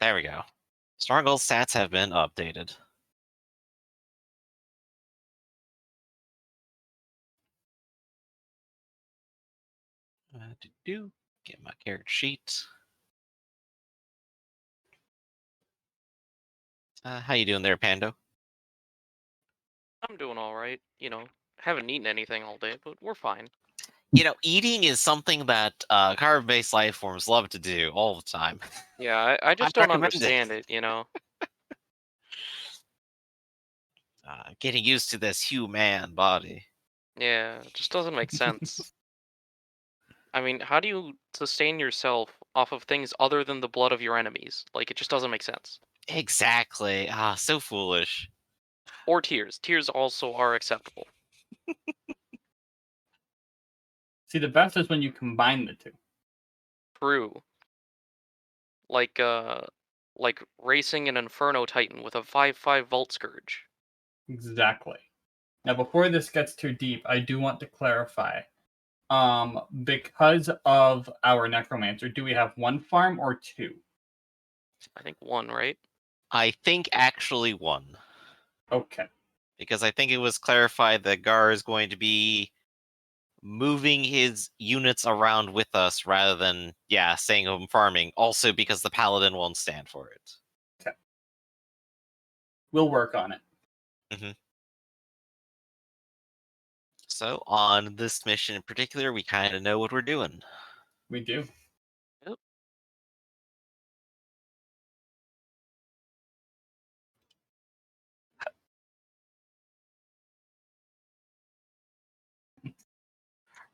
There we go. Stronghold stats have been updated. Get my character sheet. How you doing there, Pando? I'm doing all right. Haven't eaten anything all day, but we're fine. Eating is something that carb-based life forms love to do all the time. Yeah, I just don't understand it. Getting used to this human body. Yeah, it just doesn't make sense. I mean, how do you sustain yourself off of things other than the blood of your enemies? Like, it just doesn't make sense. Exactly. So foolish. Or tears. Tears also are acceptable. See, the best is when you combine the two. True. Like racing an Inferno Titan with a 5/5 Volt Scourge. Exactly. Now, before this gets too deep, I do want to clarify. Because of our Necromancer, do we have one farm or two? I think one, right? I think actually one. Okay. Because I think it was clarified that Gar is going to be moving his units around with us rather than, staying home farming. Also because the Paladin won't stand for it. Okay. We'll work on it. Mm-hmm. So, on this mission in particular, we kind of know what we're doing. We do. Yep.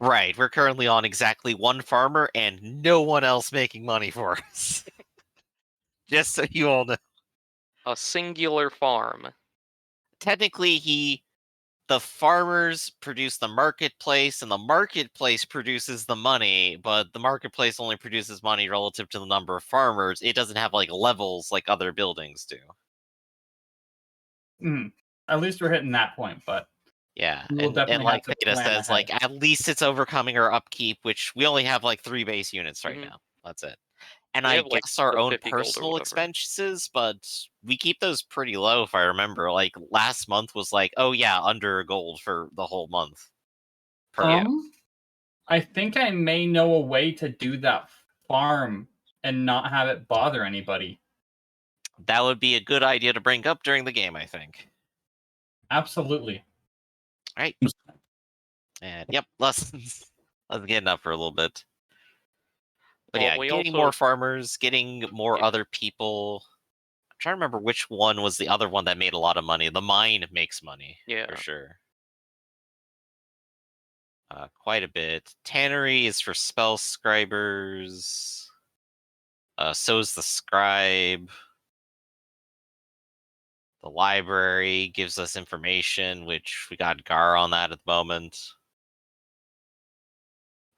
Right, we're currently on exactly one farmer and no one else making money for us. Just so you all know. A singular farm. Technically, the farmers produce the marketplace, and the marketplace produces the money, but the marketplace only produces money relative to the number of farmers. It doesn't have, levels like other buildings do. At least we're hitting that point, but... Yeah, we'll and like Theta says, ahead. at least it's overcoming our upkeep, which we only have 3 base units right now. That's it. And We I have, guess our own 50 gold or personal whatever. expenses, but we keep those pretty low if I remember. Last month was under gold for the whole month. I think I may know a way to do that farm and not have it bother anybody. That would be a good idea to bring up during the game, I think. Absolutely. All right. And yep, let's get up for a little bit. But getting more farmers, getting more other people. I'm trying to remember which one was the other one that made a lot of money. The mine makes money, for sure. Quite a bit. Tannery is for spell scribers. So's the scribe. The library gives us information, which we got Gar on that at the moment.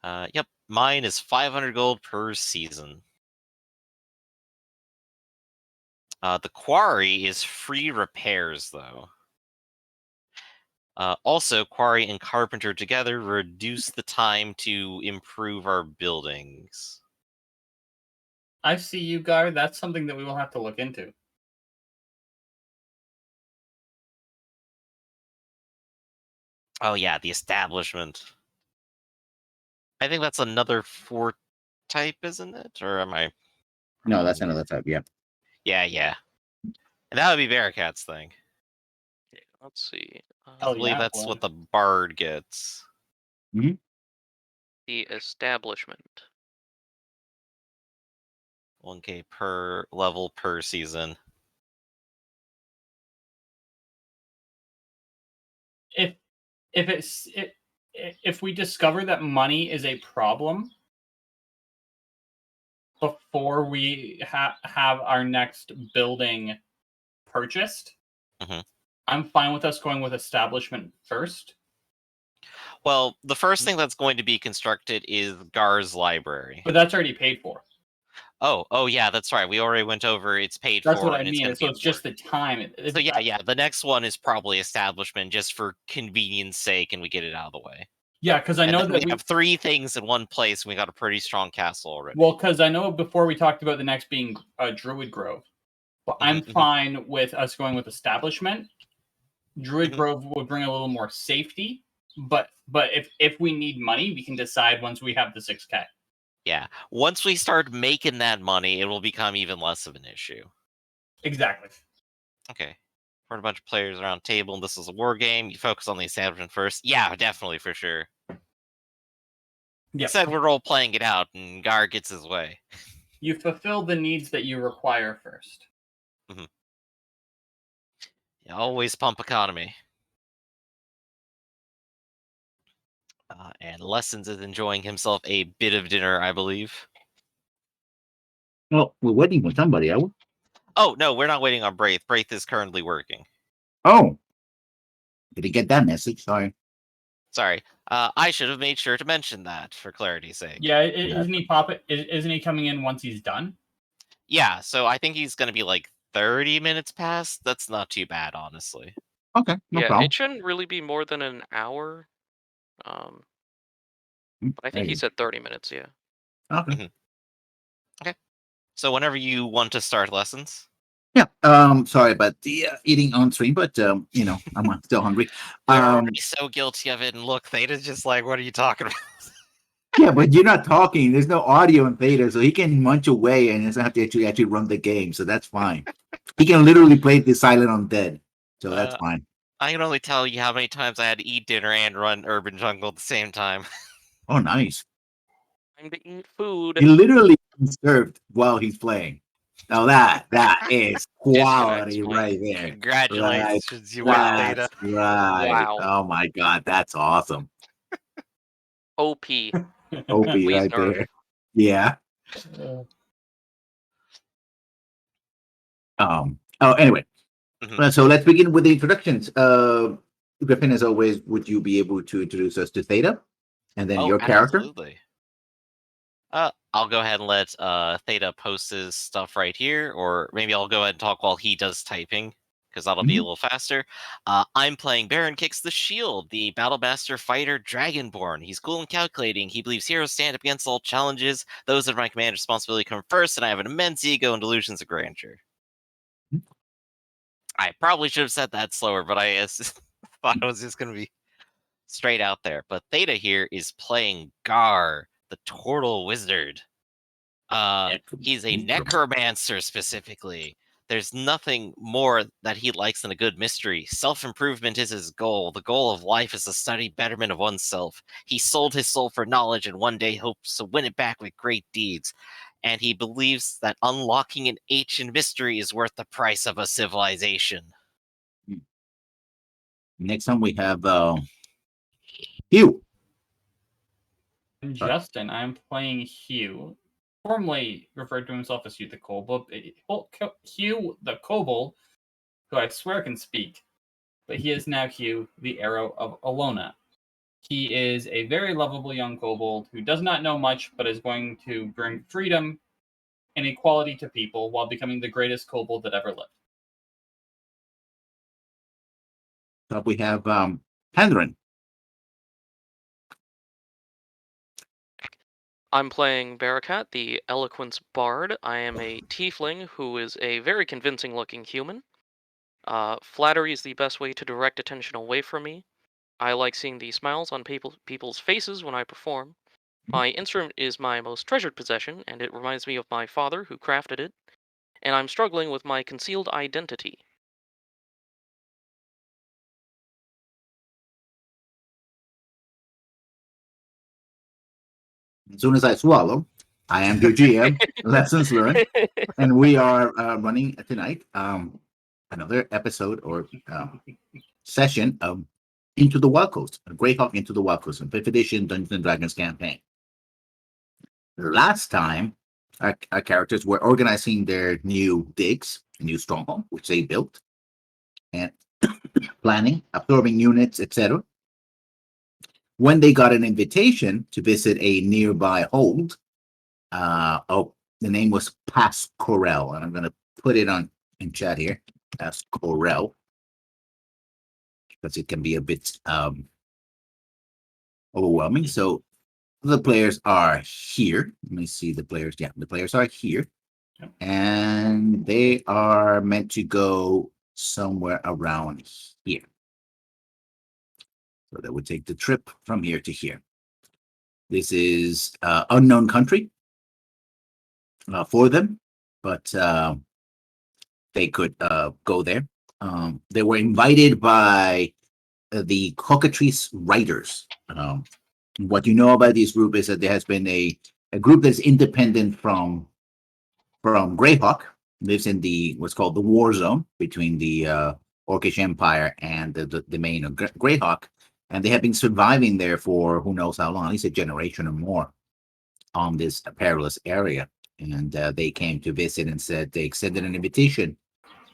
Yep, mine is 500 gold per season. The quarry is free repairs, though. Also, quarry and carpenter together reduce the time to improve our buildings. I see you, Gar. That's something that we will have to look into. Oh yeah, the establishment. I think that's another 4 type, isn't it? Or am I... No, that's another type, yeah. Yeah. And that would be Bearcat's thing. Yeah, let's see. I believe that's what the bard gets. Mm-hmm. The establishment. 1k per level per season. If we discover that money is a problem before we have our next building purchased, I'm fine with us going with establishment first. Well, the first thing that's going to be constructed is Gar's library. But that's already paid for. Oh yeah, that's right. We already went over. It's paid for. That's for. what I mean. So it's just the time. So yeah. The next one is probably establishment, just for convenience sake, and we get it out of the way. Yeah, because I know that we have 3 things in one place, and we got a pretty strong castle already. Well, because I know before we talked about the next being Druid Grove, but I'm fine with us going with establishment. Druid Grove would bring a little more safety, but if we need money, we can decide once we have the 6K. Yeah, once we start making that money, it will become even less of an issue. Exactly. Okay. For a bunch of players around table, and this is a war game. You focus on the establishment first. Yeah, definitely, for sure. Yep. Said we're all playing it out, and Gar gets his way. You fulfill the needs that you require first. You always pump economy. And Lessons is enjoying himself a bit of dinner, I believe. Well, we're waiting for somebody, are we? Oh, no, we're not waiting on Braith. Braith is currently working. Oh. Did he get that message? Sorry. I should have made sure to mention that for clarity's sake. Yeah, isn't he coming in once he's done? Yeah, so I think he's going to be like 30 minutes past. That's not too bad, honestly. Okay, no problem. It shouldn't really be more than an hour. But I think he said 30 minutes, yeah. Okay. Okay. So whenever you want to start Lessons. Yeah. Sorry about the eating on stream, but I'm still hungry. We're already so guilty of it, and look, Theta's just like, what are you talking about? Yeah, but you're not talking. There's no audio in Theta, so he can munch away and doesn't have to actually run the game, so that's fine. He can literally play the Silent Undead, so that's fine. I can only tell you how many times I had to eat dinner and run Urban Jungle at the same time. Oh, nice. Time to eat food. He literally served while he's playing. Now that is quality right there. Congratulations, you win Theta. Right. Wow. Oh my god, that's awesome. OP. OP right there. Yeah. Anyway. So let's begin with the introductions. Griffin, as always, would you be able to introduce us to Theta? And then your character? Absolutely. I'll go ahead and let Theta post his stuff right here, or maybe I'll go ahead and talk while he does typing, because that'll be a little faster. I'm playing Baron Kicks the Shield, the Battlemaster Fighter Dragonborn. He's cool and calculating. He believes heroes stand up against all challenges. Those of my command responsibility come first, and I have an immense ego and delusions of grandeur. I probably should have said that slower, but I thought it was just going to be straight out there. But Theta here is playing Gar, the Turtle Wizard. He's a necromancer specifically. There's nothing more that he likes than a good mystery. Self-improvement is his goal. The goal of life is to study betterment of oneself. He sold his soul for knowledge and one day hopes to win it back with great deeds. And he believes that unlocking an ancient mystery is worth the price of a civilization. Next time we have Hugh. Justin, I'm playing Hugh, formerly referred to himself as Hugh the Kobold. Hugh the Kobold, who I swear can speak, but he is now Hugh, the Arrow of Alona. He is a very lovable young kobold who does not know much, but is going to bring freedom and equality to people while becoming the greatest kobold that ever lived. So we have Hendren. I'm playing Barakat, the Eloquence Bard. I am a tiefling who is a very convincing looking human. Flattery is the best way to direct attention away from me. I like seeing the smiles on people's faces when I perform. My instrument is my most treasured possession, and it reminds me of my father who crafted it. And I'm struggling with my concealed identity. As soon as I swallow, I am your GM, Lessons Learned, and we are running tonight another episode or session of Into the Wild Coast, Greyhawk Into the Wild Coast, 5th edition Dungeons and Dragons campaign. Last time, our characters were organizing their new digs, a new stronghold, which they built, and planning, absorbing units, etc. When they got an invitation to visit a nearby hold, the name was Pass Corel, and I'm going to put it in chat here, Pass Corel, because it can be a bit overwhelming. So the players are here. Let me see the players. Yeah, the players are here. Yep. And they are meant to go somewhere around here. So they would take the trip from here to here. This is unknown country for them, but they could go there. They were invited by the Cockatrice Writers. What you know about this group is that there has been a group that's independent from Greyhawk, lives in the what's called the war zone between the Orcish Empire and the main of Greyhawk, and they have been surviving there for who knows how long, at least a generation or more, on this perilous area. And they came to visit and said they extended an invitation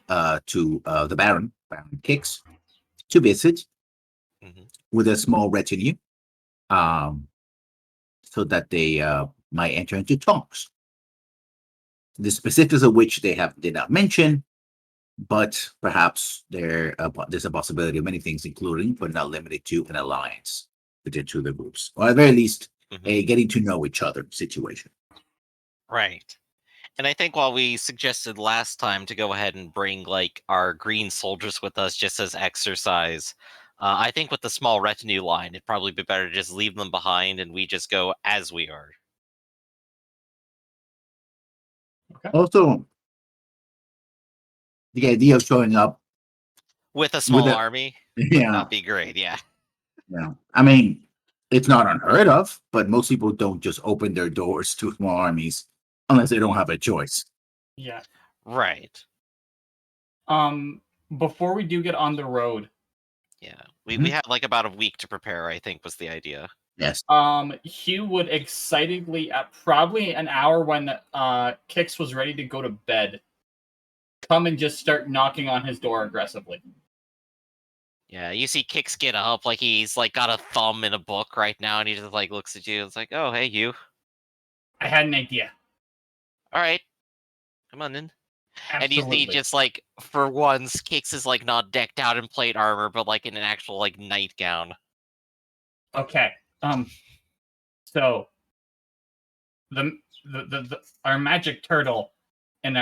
to the Baron Kix, to visit with a small retinue, so that they might enter into talks. The specifics of which they did not mention, but perhaps there's a possibility of many things, including but not limited to an alliance between two of the groups, or at the very least, a getting to know each other situation. Right. And I think while we suggested last time to go ahead and bring like our green soldiers with us just as exercise, I think with the small retinue line, it'd probably be better to just leave them behind and we just go as we are. Okay. Also, the idea of showing up with a small army would not be great. Yeah. I mean, it's not unheard of, but most people don't just open their doors to small armies unless they don't have a choice. Yeah. Right. Before we do get on the road. Yeah. We had like about a week to prepare, I think was the idea. Yes. Hugh would excitedly, at probably an hour when Kix was ready to go to bed, come and just start knocking on his door aggressively. Yeah, you see Kix get up like he's like got a thumb in a book right now, and he just like looks at you. It's like, oh, hey, you. I had an idea. All right, come on in. Absolutely. And you see just like for once, Kix is like not decked out in plate armor, but like in an actual like nightgown. Okay. So the our magic turtle and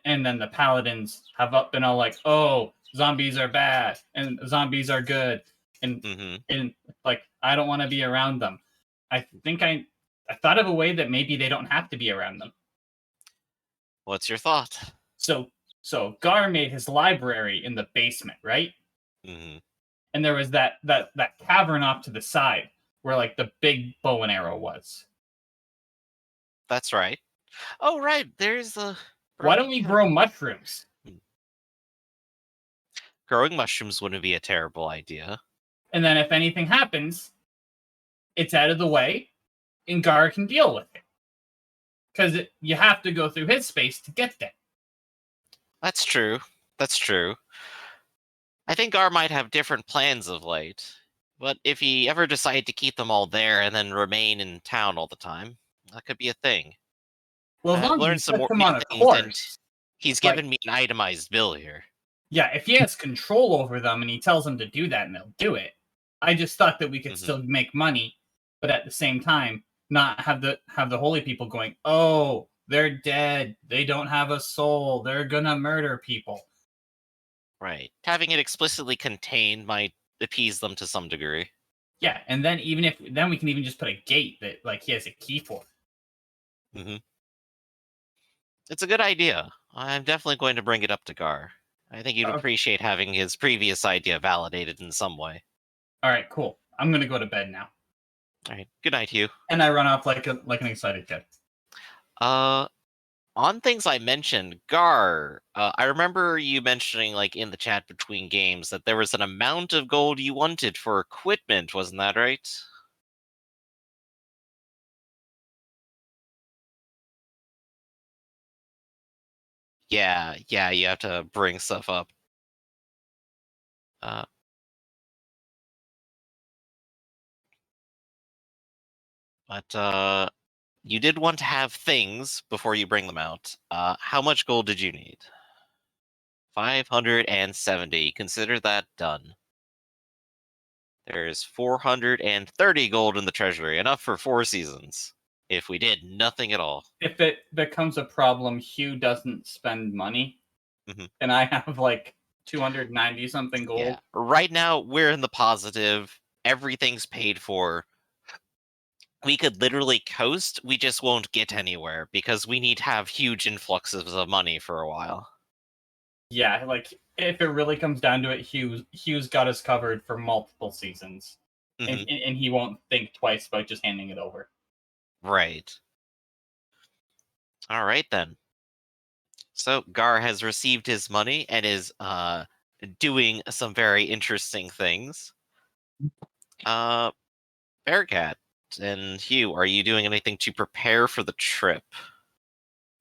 then the paladins have been all like, oh, zombies are bad and zombies are good, and and like I don't want to be around them. I think I thought of a way that maybe they don't have to be around them. What's your thought? So Gar made his library in the basement, right? And there was that cavern off to the side where like the big bow and arrow was. That's right. Oh, right. There's a. Why don't we grow mushrooms? Growing mushrooms wouldn't be a terrible idea. And then if anything happens, it's out of the way, and Gar can deal with it. Because you have to go through his space to get there. That's true. That's true. I think Gar might have different plans of late. But if he ever decided to keep them all there and then remain in town all the time, that could be a thing. Well, I've learned some more on a things, course, and he's given me an itemized bill here. Yeah, if he has control over them and he tells them to do that and they'll do it. I just thought that we could still make money, but at the same time, not have the holy people going, oh, they're dead. They don't have a soul. They're gonna murder people. Right. Having it explicitly contained might appease them to some degree. Yeah, and then then we can even just put a gate that like he has a key for. It's a good idea. I'm definitely going to bring it up to Gar. I think you'd appreciate having his previous idea validated in some way. All right, cool. I'm gonna go to bed now. All right. Good night, Hugh. And I run off like an excited kid. On things I mentioned, Gar, I remember you mentioning, like, in the chat between games that there was an amount of gold you wanted for equipment, wasn't that right? Yeah, you have to bring stuff up. But you did want to have things before you bring them out. How much gold did you need? 570. Consider that done. There's 430 gold in the treasury, enough for 4 seasons. If we did nothing at all. If it becomes a problem, Hugh doesn't spend money, and I have like 290 something gold. Yeah. Right now, we're in the positive. Everything's paid for. We could literally coast. We just won't get anywhere because we need to have huge influxes of money for a while. Yeah, like if it really comes down to it, Hugh's got us covered for multiple seasons, and he won't think twice about just handing it over. Right. All right then. So Gar has received his money and is doing some very interesting things. Bearcat and Hugh, are you doing anything to prepare for the trip?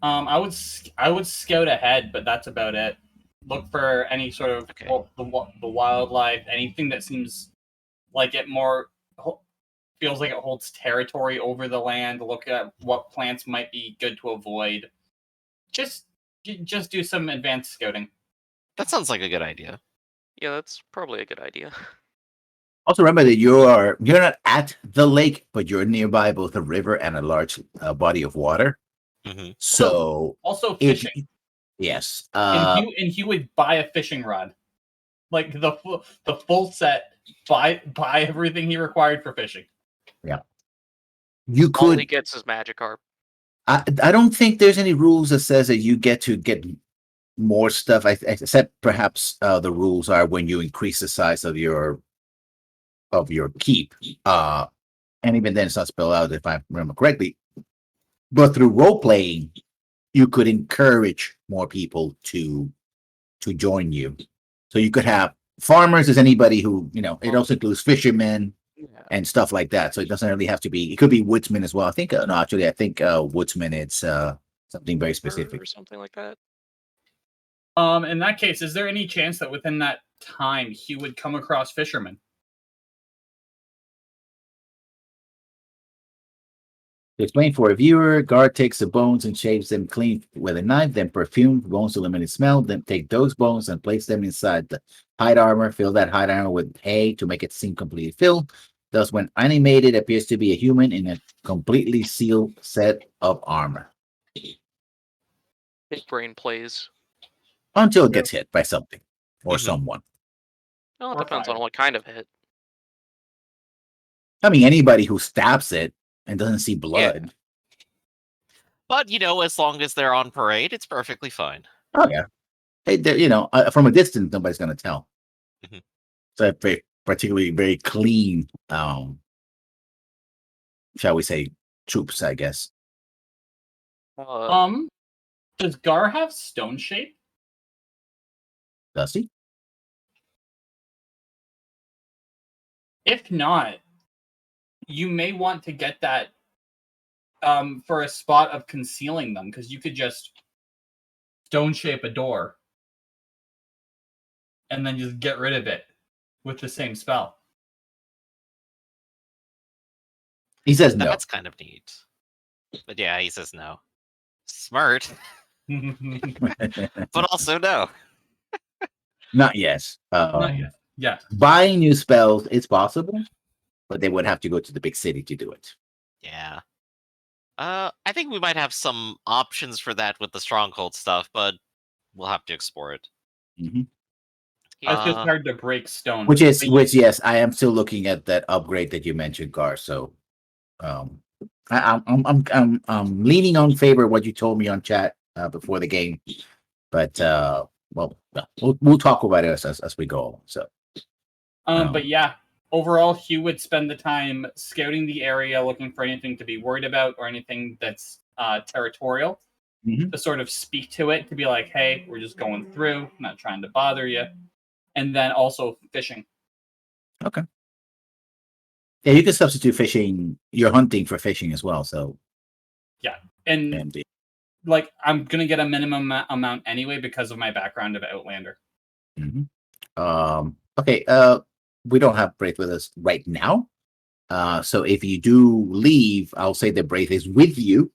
I would scout ahead, but that's about it. Look for any sort of the wildlife, anything that seems like it feels like it holds territory over the land. Look at what plants might be good to avoid. Just do some advanced scouting. That sounds like a good idea. Yeah, that's probably a good idea. Also, remember that you're not at the lake, but you're nearby both a river and a large body of water. So also fishing. Yes. And he would buy a fishing rod, like the full set. Buy everything he required for fishing. Yeah. You could. All he gets is Magikarp. I don't think there's any rules that says that you get to get more stuff. Except perhaps the rules are when you increase the size of your keep. And even then, it's not spelled out if I remember correctly. But through role playing, you could encourage more people to join you. So you could have farmers as anybody who, it also includes fishermen and stuff like that. So it doesn't really have to be, it could be woodsmen as well. I think woodsmen, it's something very specific. Or something like that. In that case, is there any chance that within that time he would come across fishermen? To explain for a viewer, Guard takes the bones and shaves them clean with a knife, then perfume bones to eliminate smell, then take those bones and place them inside the hide armor, fill that hide armor with hay to make it seem completely filled. Thus, when animated, appears to be a human in a completely sealed set of armor. Big brain plays. Until it gets hit by something or someone. Well, it depends on what kind of hit. I mean, anybody who stabs it and doesn't see blood. Yeah. But, as long as they're on parade, it's perfectly fine. Oh, yeah. Hey, from a distance, nobody's going to tell. So particularly very clean, shall we say, troops, I guess. Does Gar have stone shape? Does he? If not, you may want to get that for a spot of concealing them, because you could just stone shape a door and then just get rid of it with the same spell. He says no. That's kind of neat. But yeah, he says no. Smart. But also no. Not yet. Not yet. Yeah. Buying new spells is possible, but they would have to go to the big city to do it. Yeah. I think we might have some options for that with the stronghold stuff, but we'll have to explore it. It's just hard to break stone. Which yes, I am still looking at that upgrade that you mentioned, Gar. So, I'm leaning on favor of what you told me on chat before the game, but we'll talk about it as we go. So, but yeah. Overall, Hugh would spend the time scouting the area, looking for anything to be worried about or anything that's territorial, to sort of speak to it, to be like, hey, we're just going through, not trying to bother you. And then also fishing. Okay. Yeah, you can substitute fishing, you're hunting for fishing as well, so. Yeah, and I'm going to get a minimum amount anyway because of my background of Outlander. Okay, we don't have Braith with us right now. So if you do leave, I'll say that Braith is with you,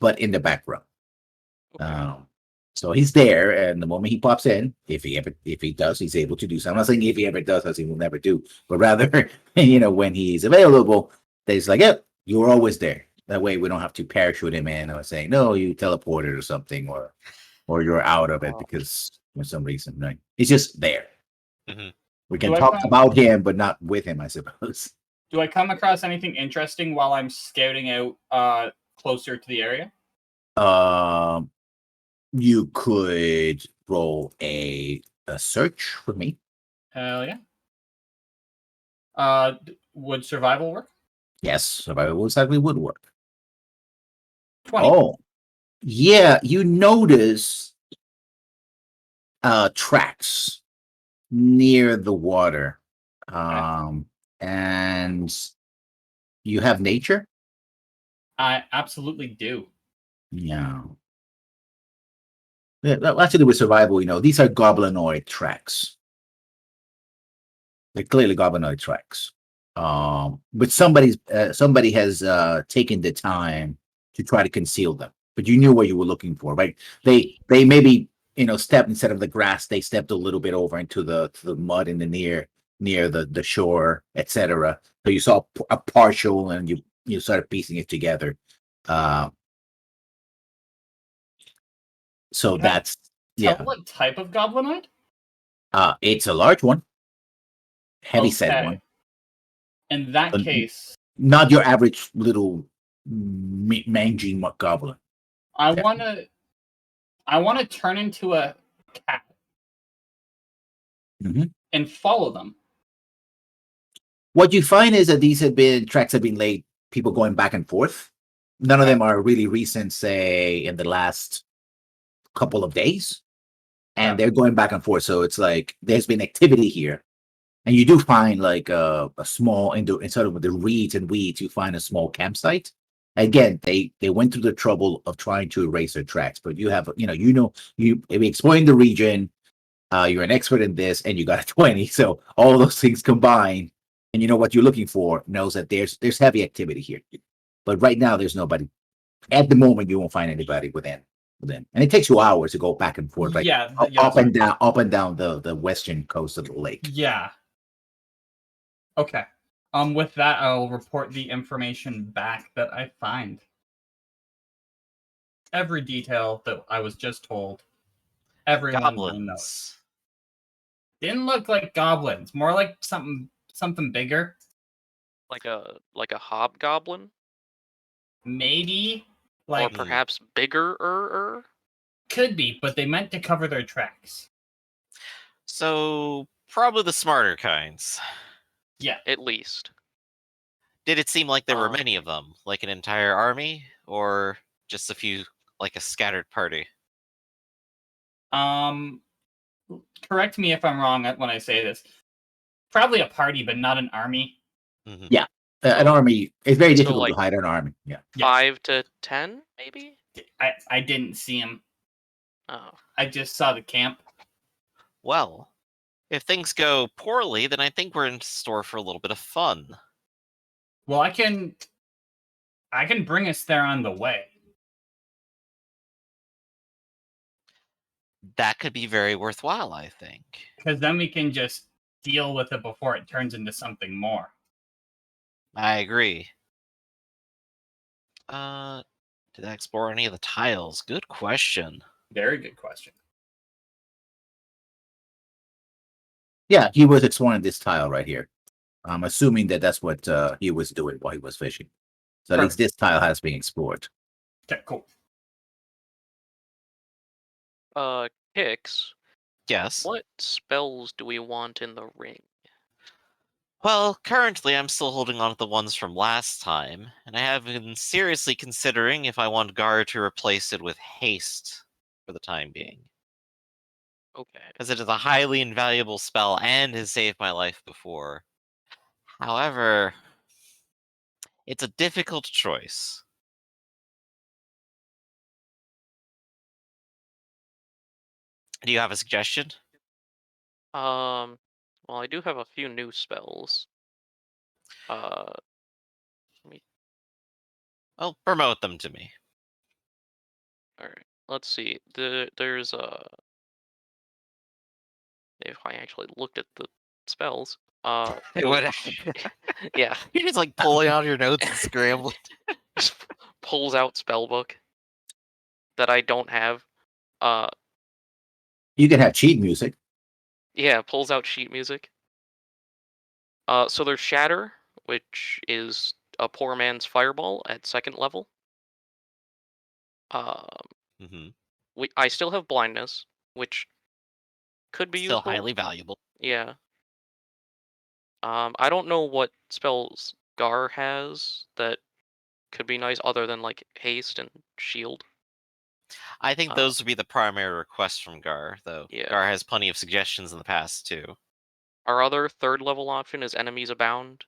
but in the background. Okay. So he's there, and the moment he pops in, if he does, he's able to do so. I'm not saying if he ever does, as he will never do, but rather, when he's available, he's like, "Yep, you're always there." That way, we don't have to parachute him in or say, "No, you teleported or something," or you're out of it because for some reason, right? He's just there. Mm-hmm. We can talk about him, but not with him, I suppose. Do I come across anything interesting while I'm scouting out closer to the area? You could roll a search for me. Hell yeah. Would survival work? Yes, survival exactly would work. 20. Oh, yeah. You notice tracks near the water. And you have nature? I absolutely do. Yeah. Actually, with survival, these are goblinoid tracks. They're clearly goblinoid tracks. But somebody has taken the time to try to conceal them. But you knew what you were looking for, right? They maybe stepped instead of the grass, they stepped a little bit over into the mud in the near the shore, etc. So you saw a partial, and you started piecing it together. So that's What type of goblinoid? It's a large one, heavy set one. In that case, not your average little mangy goblin. I want to turn into a cat and follow them. What you find is that these tracks have been laid, people going back and forth. None of them are really recent, say in the last couple of days, and they're going back and forth. So it's like there's been activity here, and you do find like a small inside of the reeds and weeds. You find a small campsite. Again, they went through the trouble of trying to erase their tracks, but you have you exploring the region. You're an expert in this, and you got a 20. So all those things combined, and you know what you're looking for, knows that there's heavy activity here. But right now, there's nobody. At the moment, you won't find anybody within. And it takes you hours to go back and forth, right? Up and down the western coast of the lake. Yeah. Okay. With that, I'll report the information back that I find. Every detail that I was just told. Everyone will know. Didn't look like goblins. More like something bigger. Like a hobgoblin? Maybe. Or perhaps bigger. Could be, but they meant to cover their tracks. So probably the smarter kinds. Yeah. At least. Did it seem like there were many of them? Like an entire army? Or just a few, like a scattered party? Correct me if I'm wrong when I say this. Probably a party, but not an army. Mm-hmm. Yeah. An army, it's very difficult to hide an army. Yeah. 5 to 10, maybe? I didn't see him. Oh. I just saw the camp. Well, if things go poorly, then I think we're in store for a little bit of fun. Well, I can bring us there on the way. That could be very worthwhile, I think. Because then we can just deal with it before it turns into something more. I agree. Did I explore any of the tiles? Good question. Very good question. Yeah, he was exploring this tile right here. I'm assuming that's what he was doing while he was fishing. So at least this tile has been explored. Okay, cool. Hicks. Yes. What spells do we want in the ring? Well, currently I'm still holding on to the ones from last time, and I have been seriously considering if I want Gar to replace it with haste for the time being. Okay. Because it is a highly invaluable spell and has saved my life before. However, it's a difficult choice. Do you have a suggestion? Well, I do have a few new spells. Well, promote them to me. Alright. let's see. There's if I actually looked at the spells, What? yeah, You're just like pulling out your notes and scrambling. just pulls out spellbook that I don't have. You can have cheat music. Yeah, pulls out sheet music. So there's Shatter, which is a poor man's fireball at 2nd level. I still have blindness, which could be Still useful. highly valuable. Yeah. I don't know what spells Gar has that could be nice other than like haste and shield. I think those would be the primary requests from Gar, though. Yeah. Gar has plenty of suggestions in the past too. Our other 3rd level option is Enemies Abound,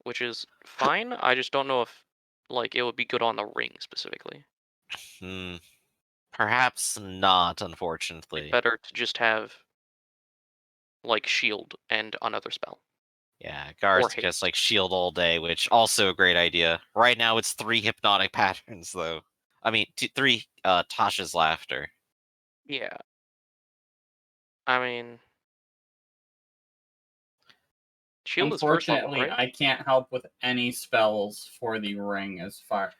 which is fine. I just don't know if like it would be good on the ring specifically. Perhaps not, unfortunately. It's better to just have like shield and another spell. Yeah, Gar's just like shield all day, which also a great idea. Right now it's 3 hypnotic patterns, though. I mean, 3 Tasha's laughter. Yeah. I mean, shield is first level, Unfortunately, right? I can't help with any spells for the ring as far.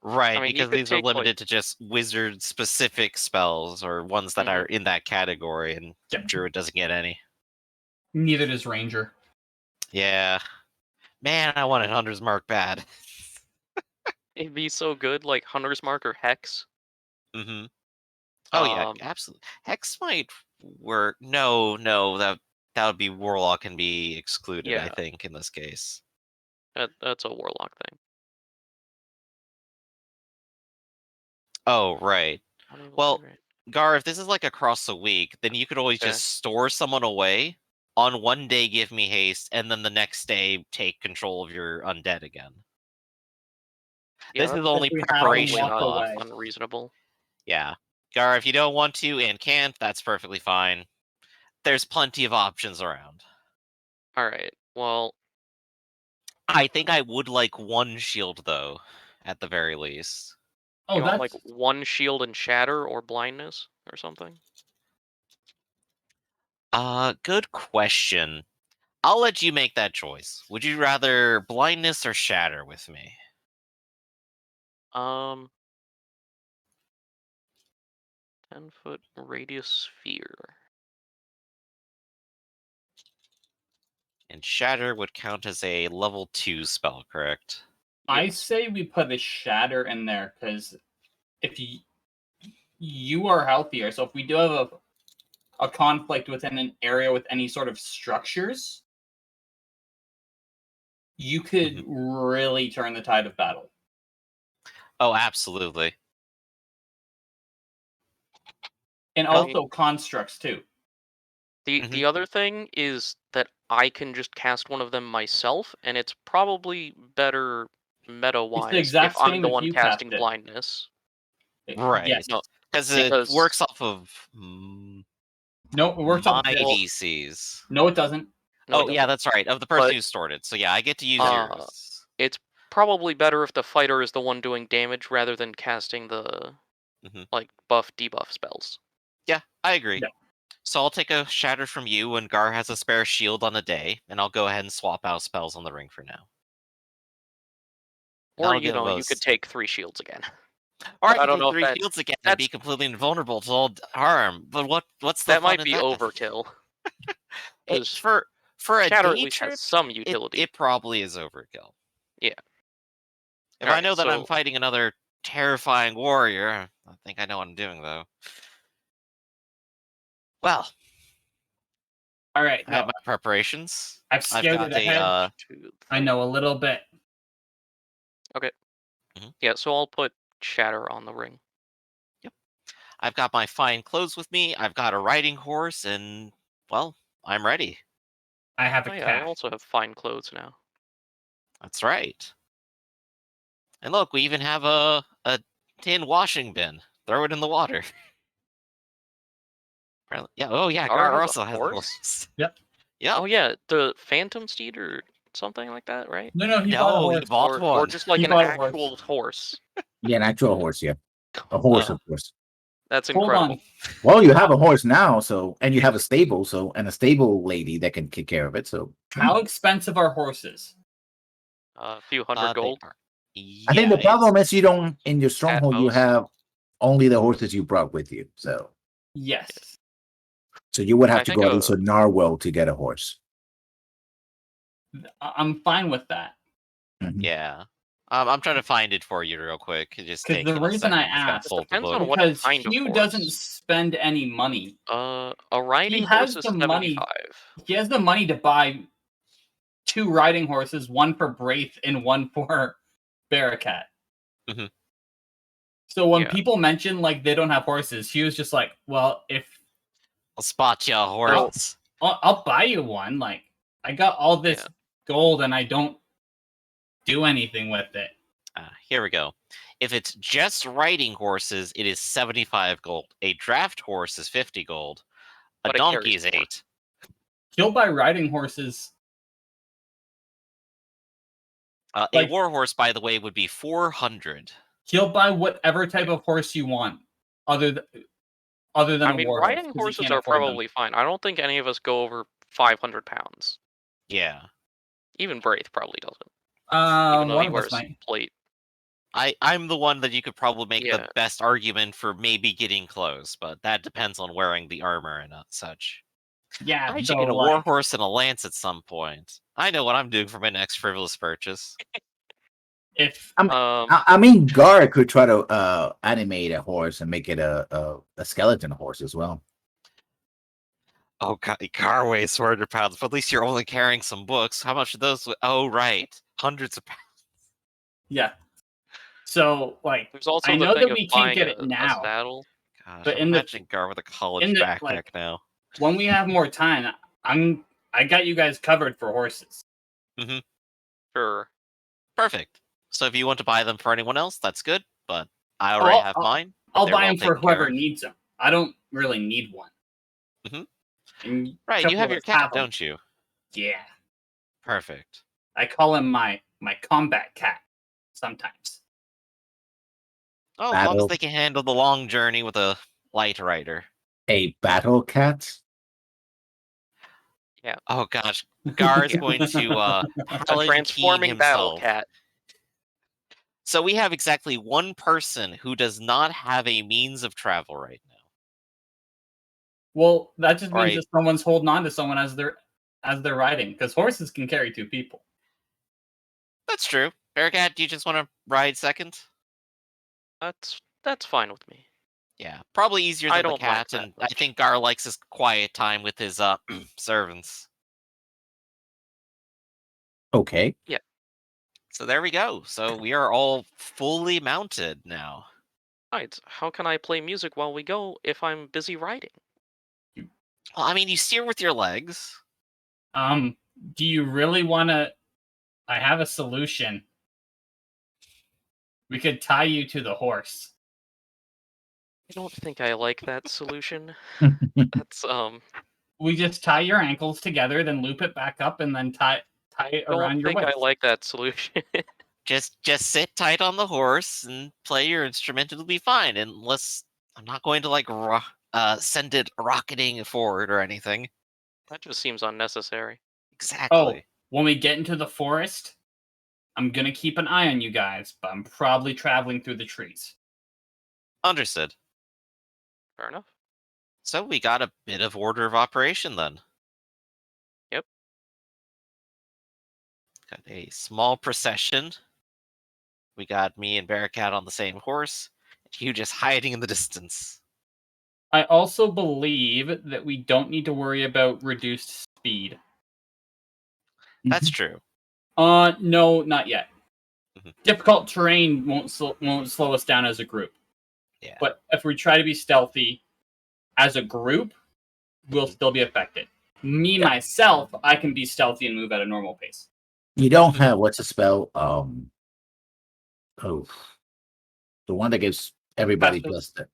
Right, I mean, because these are limited to just wizard-specific spells or ones that are in that category, and Druid doesn't get any. Neither does Ranger. Yeah. Man, I wanted Hunter's Mark bad. It'd be so good, like Hunter's Mark or Hex. Oh yeah, absolutely. Hex might work. No, that would be Warlock and be excluded, I think, in this case. That's a Warlock thing. Oh, right. Well, Gar, if this is like across the week, then you could always just store someone away. On one day, give me haste, and then the next day, take control of your undead again. Yeah, this is only preparation buff. Unreasonable. Yeah. Gar, if you don't want to and can't, that's perfectly fine. There's plenty of options around. Alright, well... I think I would like 1 shield, though, at the very least. Oh, you want, like, 1 shield and shatter or blindness or something? Good question. I'll let you make that choice. Would you rather blindness or shatter with me? 10-foot radius sphere. And shatter would count as a level 2 spell, correct? I say we put a shatter in there, because if you are healthier, so if we do have a conflict within an area with any sort of structures, you could really turn the tide of battle. Oh, absolutely. And also constructs, too. The other thing is that I can just cast one of them myself, and it's probably better meta-wise if I'm the one casting blindness. Right. Yes. Because it works off of... No, it works off my DCs. No, it doesn't. No, yeah, that's right. Of the person who stored it. So yeah, I get to use yours. It's probably better if the fighter is the one doing damage rather than casting the like buff debuff spells. Yeah, I agree. Yeah. So I'll take a shatter from you when Gar has a spare shield on a day, and I'll go ahead and swap out spells on the ring for now. Or you could take 3 shields again. Or I don't know 3 shields again and be completely invulnerable to all harm. But what's the that might be overkill. For a shatter day trip, has some utility. It probably is overkill. Yeah. If I know that I'm fighting another terrifying warrior, I think I know what I'm doing, though. Well. All right. I have my preparations. I've scouted ahead. I know a little bit. Okay. Yeah, so I'll put shatter on the ring. Yep. I've got my fine clothes with me. I've got a riding horse, and, well, I'm ready. I have a cat. I also have fine clothes now. That's right. And look, we even have a tin washing bin. Throw it in the water. Yeah. Oh, yeah. Gar also has a horse. Yep. Yeah. Oh, yeah. The Phantom Steed or something like that, right? No, he bought a horse. He bought one. Or just like an actual horse. Yeah, an actual horse, yeah. A horse, of course. That's Hold incredible. on. Well, you have a horse now, and you have a stable, and a stable lady that can take care of it. So, How expensive are horses? A few hundred gold. I think the problem is you don't in your stronghold you most. have only the horses you brought with you. So Yes. so you would have I to think go at least to Narwhal to get a horse. I'm fine with that. Mhm. Yeah. I'm trying to find it for you real quick. Just Because taking the a reason I second. Just gotta asked pull up the depends book. on what because kind of Hugh horse. doesn't spend any money. A riding has horse is the money- 75. He has the money to buy 2 riding horses, one for Braith and one for Barakat. Mhm. So when Yeah. people mention like they don't have horses, Hugh's just like, well, if I'll spot you a horse. I'll buy you one. Like I got all this gold and I don't do anything with it. Here we go. If it's just riding horses, it is 75 gold. A draft horse is 50 gold. A But it donkey carries is more. 8. He'll buy riding horses. A Like- war horse, by the way, would be 400. He'll buy whatever type of horse you want, other than I a mean, war horse, riding 'cause he horses can't are afford them. probably fine. I don't think any of us go over 500 pounds. Yeah. Even Braith probably doesn't. Even though One he of us wears might. plate. I'm the one that you could probably make Yeah. the best argument for maybe getting close, but that depends on wearing the armor and such. Yeah, I should though, get a war like, horse and a lance at some point. I know what I'm doing for my next frivolous purchase. if I mean, Gar could try to animate a horse and make it a skeleton horse as well. Oh, God, car weighs 400 pounds, but at least you're only carrying some books. How much are those? Oh, right. Hundreds of pounds. yeah. So like, There's also I the know thing that of we can't buying get it a now. saddle. Gosh, But I'm in the- imagining Gar with a college in the, backpack like- now. When we have more time, I got you guys covered for horses. Sure. Perfect. So if you want to buy them for anyone else, that's good, but I already have mine. I'll They're buy well them for taken care whoever of. needs them. I don't really need one. Mhm. And a Right, couple you have of your us have cat, 'em. don't you? Yeah, Perfect. I call him my combat cat sometimes. Oh, as long as Battle. they can handle the long journey with a light rider. A battle cat. Oh gosh, Gar is going to A Paladin transforming King battle himself. cat. So we have exactly one person who does not have a means of travel right now. Well, that just means Alright. that someone's holding on to someone as they're riding, because horses can carry 2 people. That's true. Bearcat, do you just want to ride second? That's fine with me. Yeah, probably easier I than the don't mind cat, that and I much. think Gar likes his quiet time with his servants. Okay. So there we go. So we are all fully mounted now. Right. How can I play music while we go if I'm busy riding? Well, I mean, you steer with your legs. Do you really want to? I have a solution. We could tie you to the horse. I don't think I like that solution. That's We just tie your ankles together, then loop it back up, and then tie it around don't your think waist. I like that solution. Just sit tight on the horse and play your instrument. It'll be fine. Unless I'm not going to like send it rocketing forward or anything. That just seems unnecessary. Exactly. When we get into the forest, I'm gonna keep an eye on you guys, but I'm probably traveling through the trees. Understood. Fair enough. So we got a bit of order of operation then. Yep. Got a small procession. We got me and Bearcat on the same horse. You just hiding in the distance. I also believe that we don't need to worry about reduced speed. That's true. No, not yet. Mhm. Difficult terrain won't slow us down as a group. Yeah. But if we try to be stealthy as a group, we'll still be affected. Me, myself, I can be stealthy and move at a normal pace. You don't have what's the spell? The one that gives everybody Pass plus that.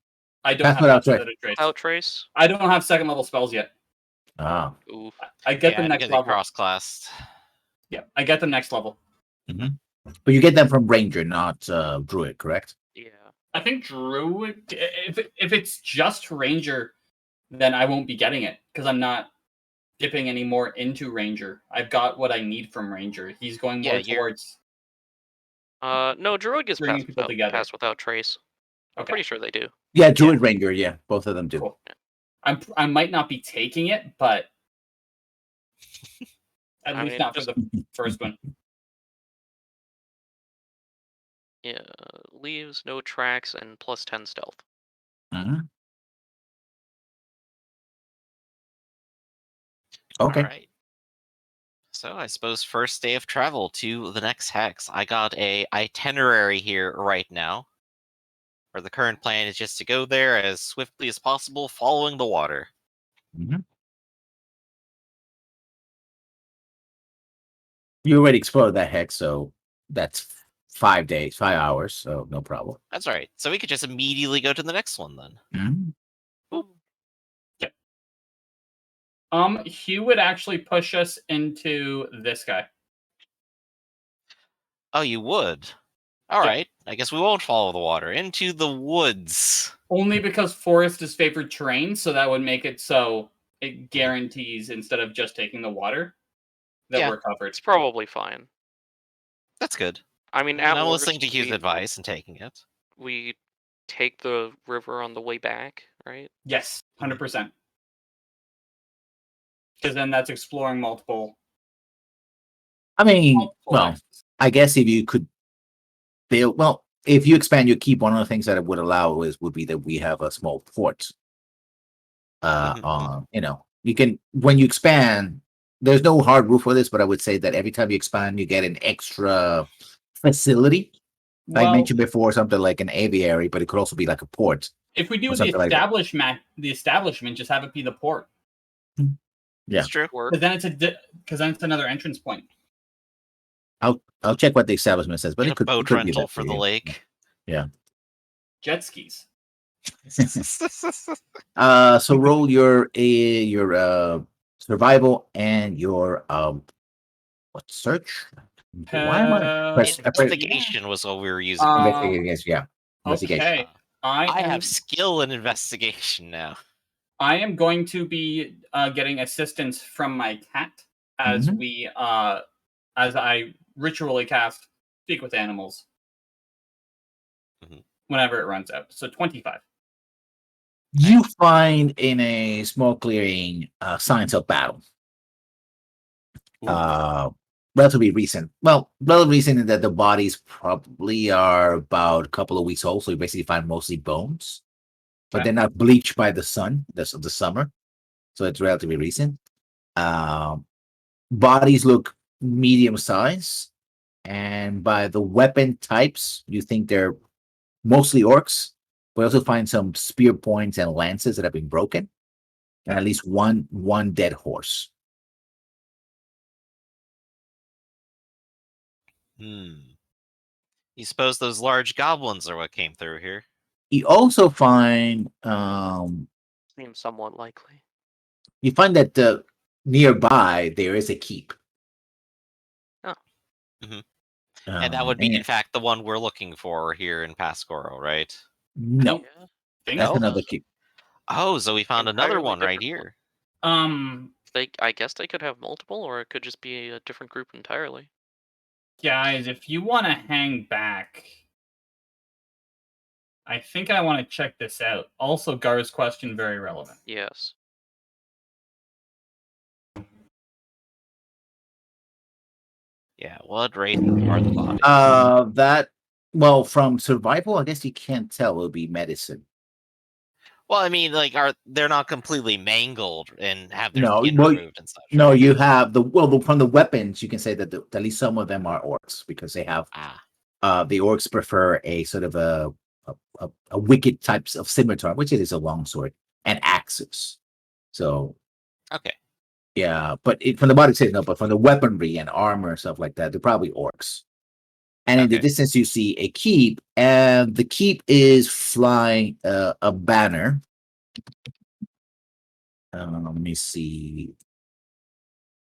I don't Pass have without Pass trace. Without Trace. Outrace. I don't have 2nd level spells yet. Ah. Oof. I get Yeah, them next because you level. cross-classed. Yeah, I get them next level. But you get them from Ranger, not Druid, correct? Yeah. I think Druid. If it's just Ranger, then I won't be getting it because I'm not dipping any more into Ranger. I've got what I need from Ranger. He's going more towards. No, Druid gets bringing people together. passed without trace. I'm Okay. pretty sure they do. Yeah, Druid Ranger. Yeah, both of them do. Cool. I might not be taking it, but at least not for the first one. Yeah, leaves, no tracks, and plus 10 stealth. Okay. All right. So I suppose first day of travel to the next hex. I got a itinerary here right now, where the current plan is just to go there as swiftly as possible, following the water. You already explored that hex, so that's 5 days, 5 hours, so no problem. That's right. So we could just immediately go to the next one then. Yep. Hugh would actually push us into this guy. Oh, you would? All right. I guess we won't follow the water. Into the woods. Only because forest is favored terrain, so that would make it so it guarantees instead of just taking the water that we're covered. It's probably fine. That's good. I mean, I'm listening to Hugh's advice and taking it. We take the river on the way back, right? Yes, 100%. Because then that's exploring multiple. I mean, I guess if you could build, if you expand your keep, one of the things that it would allow would be that we have a small fort. You can, when you expand, there's no hard rule for this, but I would say that every time you expand, you get an extra facility. Like I mentioned before, something like an aviary, but it could also be like a port. If we do the establishment, just have it be the port. Yeah, that's true. Because then it's another entrance point. I'll check what the establishment says, but it could boat rental for the lake. Yeah. Jet skis. So roll your survival and your search. Investigation was what we were using. Investigation. Okay. I have skill in investigation now. I am going to be getting assistance from my cat as as I ritually cast Speak with Animals whenever it runs out. So 25. You find in a small clearing signs of battle. Relatively recent. Well, relatively recent in that the bodies probably are about a couple of weeks old, so you basically find mostly bones. But they're not bleached by the sun, the summer. So it's relatively recent. Bodies look medium size, and by the weapon types, you think they're mostly orcs. We also find some spear points and lances that have been broken, and at least one dead horse. You suppose those large goblins are what came through here? You also find seems somewhat likely. You find that nearby there is a keep. Oh. And that would be, in fact, the one we're looking for here in Pascoro, right? No. That's another keep. Oh, so we found another one right here. I guess they could have multiple, or it could just be a different group entirely. Guys, if you want to hang back, I think I want to check this out. Also, Gar's question, very relevant. Yes. Yeah, what race are the bodies? From survival, I guess you can't tell. It'll be medicine. Well, I mean, they're not completely mangled and have their skin removed and stuff. No, you have from the weapons, you can say that at least some of them are orcs because they have the orcs prefer a sort of a wicked types of scimitar, which is a longsword, and axes. So yeah, but from the body say no, but from the weaponry and armor and stuff like that, they're probably orcs. And in the distance, you see a keep, and the keep is flying a banner. Let me see.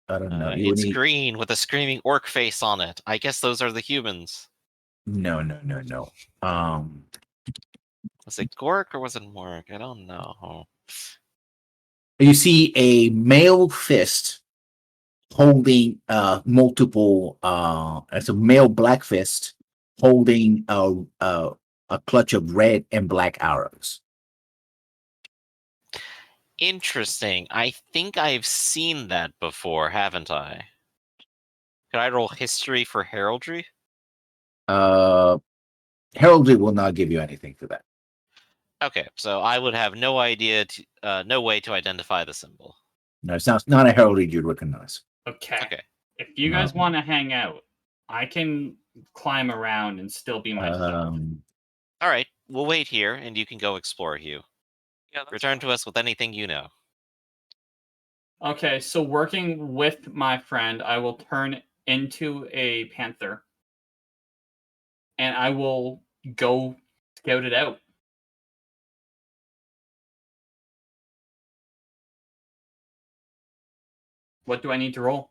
I don't know. It's green with a screaming orc face on it. I guess those are the humans. No. Was it Gork or was it Morg? I don't know. You see a male fist holding multiple. It's a male black fist holding a clutch of red and black arrows. Interesting. I think I've seen that before, haven't I? Could I roll history for heraldry? Heraldry will not give you anything for that. Okay, so I would have no idea, no way to identify the symbol. No, it's not a heraldry you'd recognize. Okay. If you guys want to hang out, I can climb around and still be myself. All right, we'll wait here, and you can go explore, Hugh. Yeah, Return to us with anything you know. Okay, so working with my friend, I will turn into a panther. And I will go scout it out. What do I need to roll?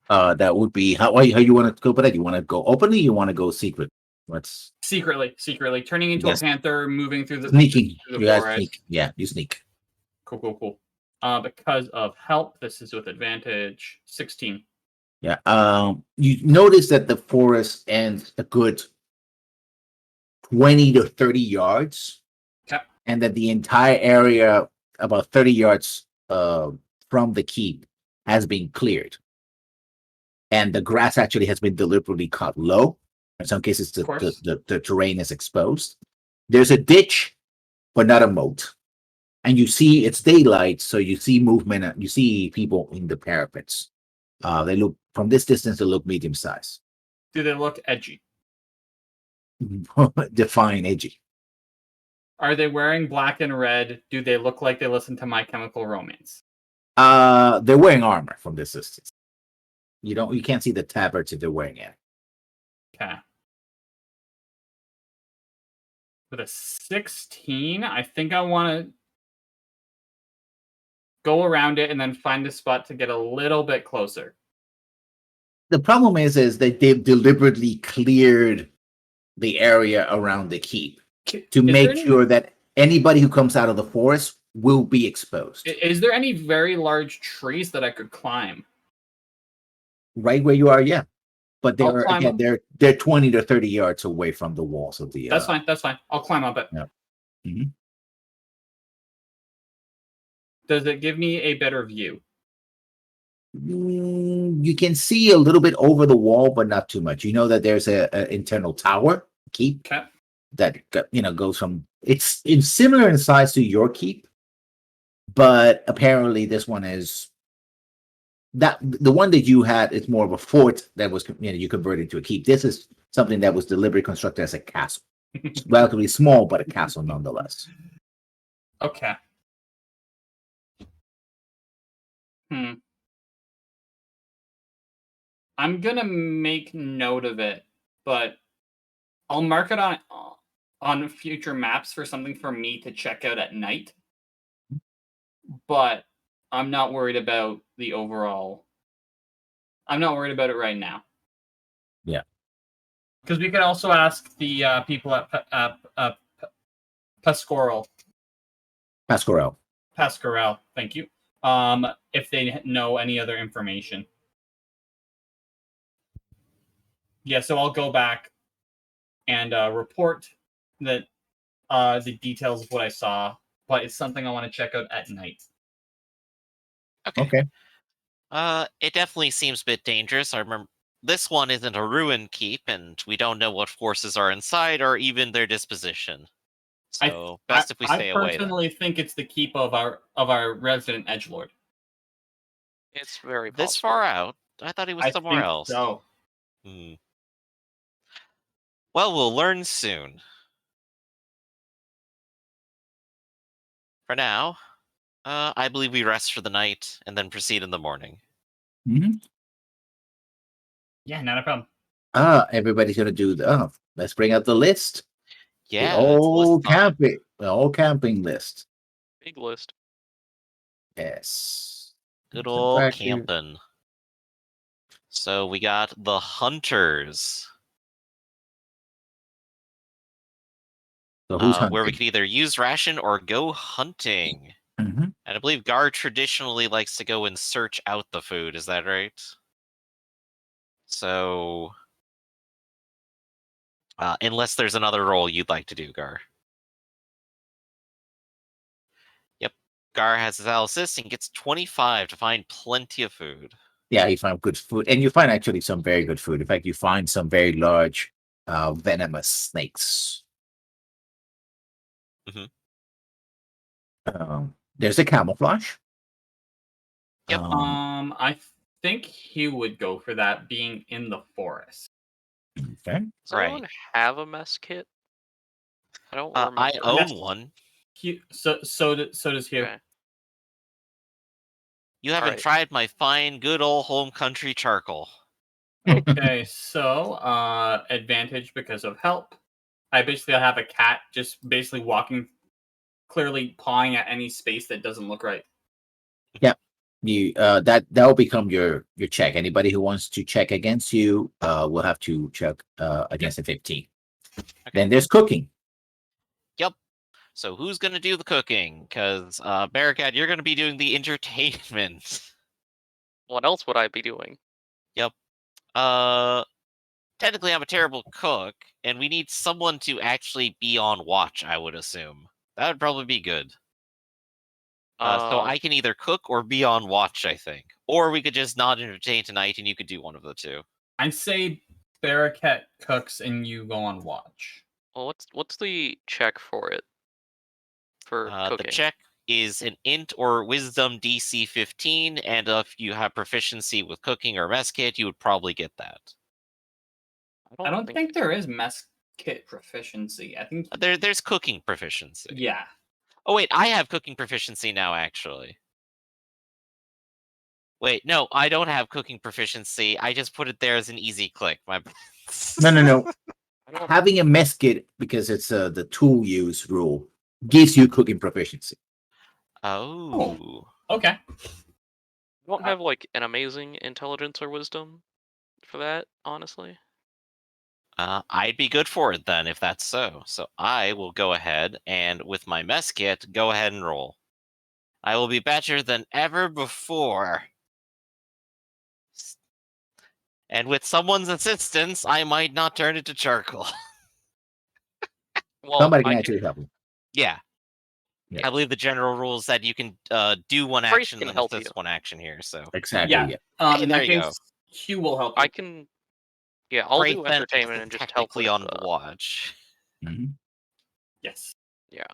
That would be how you want to go. But you want to go openly. You want to go secret. What's secretly turning into a panther, moving through the sneaking. Through the forest. Sneak. Yeah, you sneak. Cool. Because of help, this is with advantage. 16. Yeah. You notice that the forest ends a good 20 to 30 yards, and that the entire area, about 30 yards from the keep, has been cleared. And the grass actually has been deliberately cut low. In some cases, the terrain is exposed. There's a ditch, but not a moat. And you see it's daylight, so you see movement. You see people in the parapets. They look from this distance. They look medium size. Do they look edgy? Define edgy. Are they wearing black and red? Do they look like they listen to My Chemical Romance? They're wearing armor from this distance. You can't see the tabards if they're wearing it. Okay. With a 16, I think I want to go around it and then find a spot to get a little bit closer. The problem is that they've deliberately cleared the area around the keep to make sure that anybody who comes out of the forest will be exposed. Is there any very large trees that I could climb? Right where you are, yeah. But they're 20 to 30 yards away from the walls of the. That's fine. I'll climb up it. Yeah. Mm-hmm. Does it give me a better view? You can see a little bit over the wall, but not too much. You know that there's an internal tower keep that goes from. It's similar in size to your keep, but apparently this one is. That the one that you had is more of a fort that was you converted to a keep. This is something that was deliberately constructed as a castle. It's relatively small, but a castle nonetheless. Okay. I'm gonna make note of it, but I'll mark it on future maps for something for me to check out at night. But I'm not worried about the overall. I'm not worried about it right now. Yeah. Because we can also ask the people at Pasquarel. Thank you. If they know any other information. Yeah, so I'll go back and report that the details of what I saw, but it's something I want to check out at night. Okay. It definitely seems a bit dangerous. I remember this one isn't a ruined keep, and we don't know what forces are inside or even their disposition. So best if we stay away. I personally think it's the keep of our resident edgelord. It's very possible. This far out? I thought he was somewhere else. So. Well, we'll learn soon. For now, I believe we rest for the night and then proceed in the morning. Mm-hmm. Yeah, not a problem. Everybody's gonna do the. Let's bring out the list. Yeah, the whole camping list. Big list. Yes. Good old camping. So we got the hunters. So who's hunting? Where we can either use ration or go hunting. Mm-hmm. And I believe Gar traditionally likes to go and search out the food. Is that right? So, unless there's another role you'd like to do, Gar. Yep. Gar has his assist and gets 25 to find plenty of food. Yeah, you find good food, and you find actually some very good food. In fact, you find some very large, venomous snakes. Mhm. There's a camouflage. Yep. I think he would go for that, being in the forest. Okay. Does anyone have a mess kit? I don't remember. I own one. So does Hugh. Okay. You haven't tried my fine, good old home country charcoal. Okay, so advantage because of help. I basically have a cat just basically walking, clearly pawing at any space that doesn't look right. Yep. You that will become your check. Anybody who wants to check against you will have to check against a 15. Okay. Then there's cooking. Yep. So who's gonna do the cooking? Because Barricade, you're gonna be doing the entertainment. What else would I be doing? Yep. Technically, I'm a terrible cook, and we need someone to actually be on watch, I would assume. That would probably be good. So I can either cook or be on watch, I think. Or we could just not entertain tonight, and you could do one of the two. I'd say Barricade cooks and you go on watch. Well, what's the check for it? For cooking? The check is an int or wisdom DC 15, and if you have proficiency with cooking or mess kit, you would probably get that. I don't think there is mess kit proficiency. I think there's cooking proficiency. Yeah. Oh wait, I have cooking proficiency now, actually. Wait, no, I don't have cooking proficiency. I just put it there as an easy click. No. Having a mess kit, because it's the tool use rule, gives you cooking proficiency. Oh. Okay. You don't have like an amazing intelligence or wisdom for that, honestly. I'd be good for it then, if that's so. So I will go ahead and, with my mess kit, go ahead and roll. I will be better than ever before. And with someone's assistance, I might not turn it to charcoal. Well, somebody can actually help you. Yeah. I believe the general rule is that you can do one Grace action can and help assist you. one action here. So exactly. Yeah. Hey, In there that you case, Hugh will help you. I can. Yeah, I'll do entertainment and just help with. On watch. Mm-hmm. Yes. Yeah.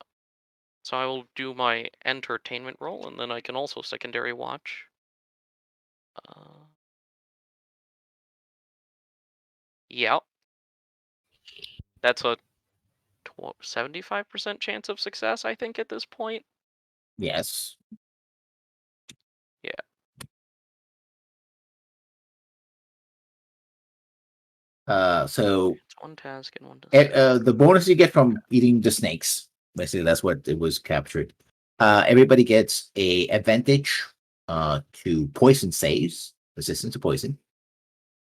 So I will do my entertainment roll, and then I can also secondary watch. Yeah. That's a 75% chance of success, I think, at this point. Yes. Yeah. So it's one task and one task. The bonus you get from eating the snakes, basically that's what it was captured. Everybody gets a advantage to poison saves, resistance to poison,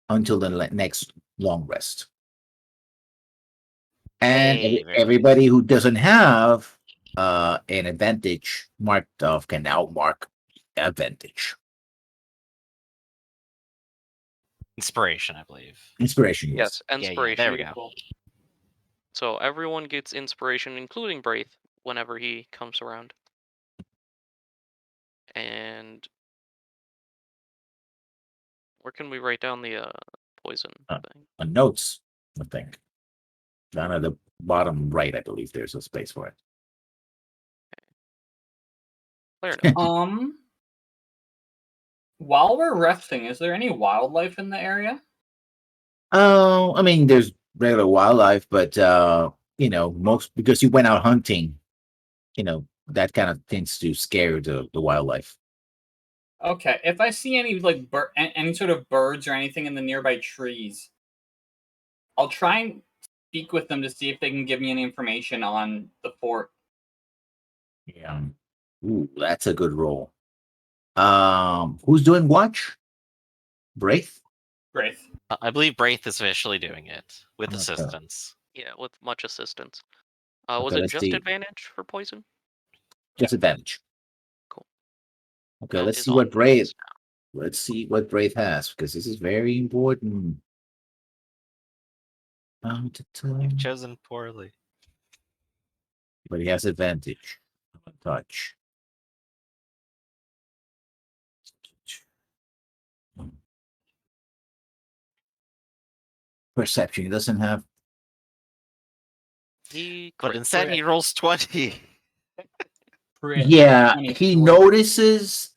until the next long rest. And everybody who doesn't have an advantage marked off can now mark advantage. Inspiration, I believe. Inspiration, yes. Inspiration. Yeah, there we go. So everyone gets inspiration, including Braith, whenever he comes around. And where can we write down the poison thing? On notes, I think. Down at the bottom right, I believe there's a space for it. Clear enough. While we're resting, is there any wildlife in the area? I mean, there's regular wildlife, but most because you went out hunting, that kind of tends to scare the wildlife. Okay, if I see any any sort of birds or anything in the nearby trees, I'll try and speak with them to see if they can give me any information on the fort. Yeah. Ooh, that's a good roll. Who's doing watch? Braith? Braith. I believe Braith is officially doing it with assistance. Yeah, with much assistance. Was Okay, it let's just see. advantage for poison? Disadvantage. Cool. Okay, That let's is see on what Brave. Braves Let's see what Brave has, because this is very important. You've chosen poorly. But he has advantage. Touch. Perception. He doesn't have. But instead he rolls 20. Yeah, 24. he notices.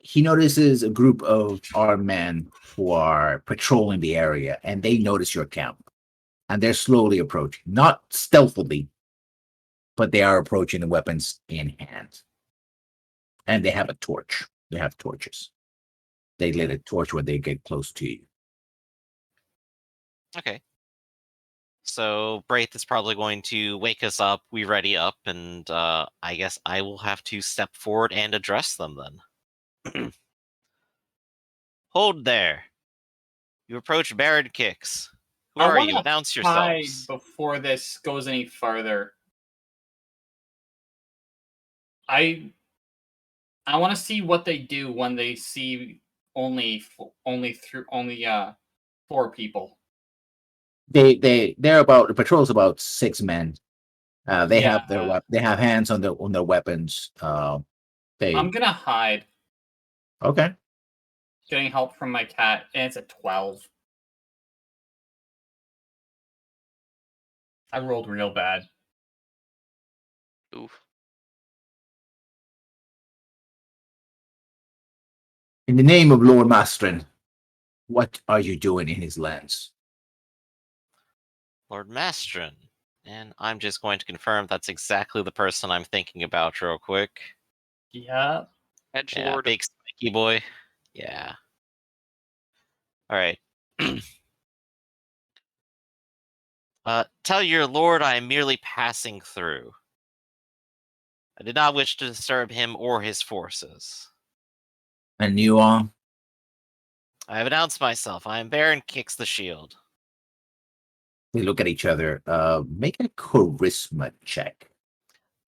He notices a group of armed men who are patrolling the area, and they notice your camp, and they're slowly approaching, not stealthily, but they are approaching the weapons in hand, and they have a torch. They have torches. They lit a torch when they get close to you. Okay. So Braith is probably going to wake us up, we ready up, and I guess I will have to step forward and address them then. Hold there. You approach Baron Kicks. Who are you? Announce yourselves. Before this goes any farther, I want to see what they do when they see only 4 people. They're about the patrol's about 6 men. They Yeah, have hands on their weapons. I'm gonna hide. Okay. Getting help from my cat, and it's a 12. I rolled real bad. Oof. In the name of Lord Mastrin, what are you doing in his lands? Lord Mastrin. And I'm just going to confirm that's exactly the person I'm thinking about real quick. Yeah. Edgelord. Big spiky boy. Yeah. Alright. Tell your lord I am merely passing through. I did not wish to disturb him or his forces. And you are? I have announced myself. I am Baron Kicks the Shield. They look at each other. Make a charisma check.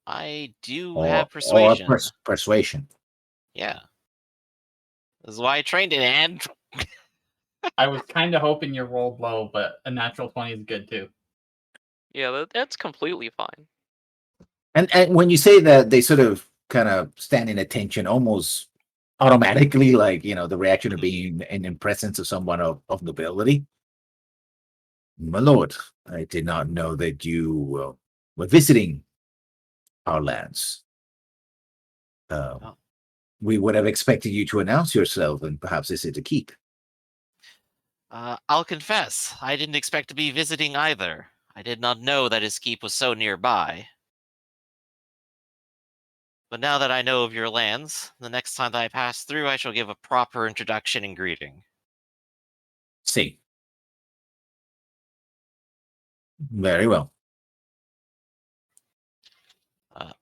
I do have persuasion. Or persuasion. Yeah. This is why I trained it, and I was kind of hoping you rolled low, but a natural 20 is good too. Yeah, that's completely fine. And when you say that, they sort of kind of stand in attention almost automatically, like, the reaction of being in the presence of someone of nobility. My lord, I did not know that you were visiting our lands. We would have expected you to announce yourself and perhaps visit the keep. I'll confess, I didn't expect to be visiting either. I did not know that his keep was so nearby. But now that I know of your lands, the next time that I pass through, I shall give a proper introduction and greeting. See. Very well.